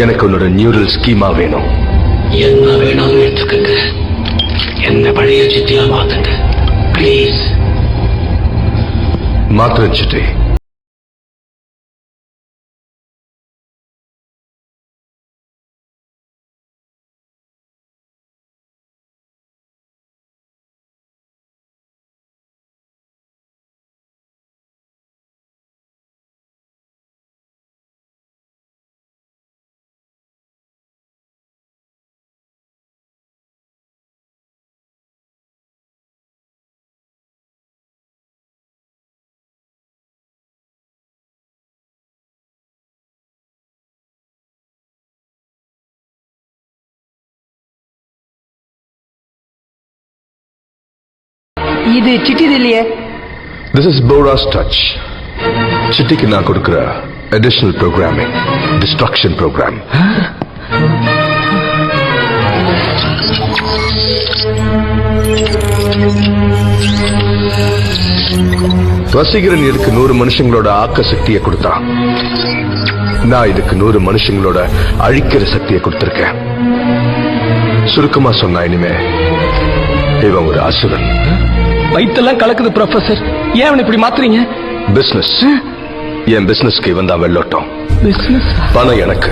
எனக்கு உன்னோட neural schema வேணும். என்ன வேணாலும் எடுத்துக்கங்க. என்ன பழைய சித்தியா மாத்துங்க பிளீஸ். மாத்திரம் சிட்டி. இது சிட்டிது இல்லையே. This is Bora's touch. சிட்டிக்கு நான் கொடுக்கிற additional programming, destruction program. Vaseegaran இதுக்கு 100 மனுஷங்களோட ஆக்க சக்தியை கொடுத்தான். நான் இதுக்கு 100 மனுஷங்களோட அழிக்கிற சக்தியை கொடுத்திருக்கேன். சுருக்கமா சொன்னா இனிமே இவன் ஒரு அசுரன். வயிற்றெல்லாம் கலக்குது ப்ரொஃபசர். ஏன் அவனை இப்படி மாத்துறீங்க? பிசினஸ். என் பிசினஸ்க்கு இவன் தான் வெள்ளோட்டம். பிசினஸ் பணம் எனக்கு.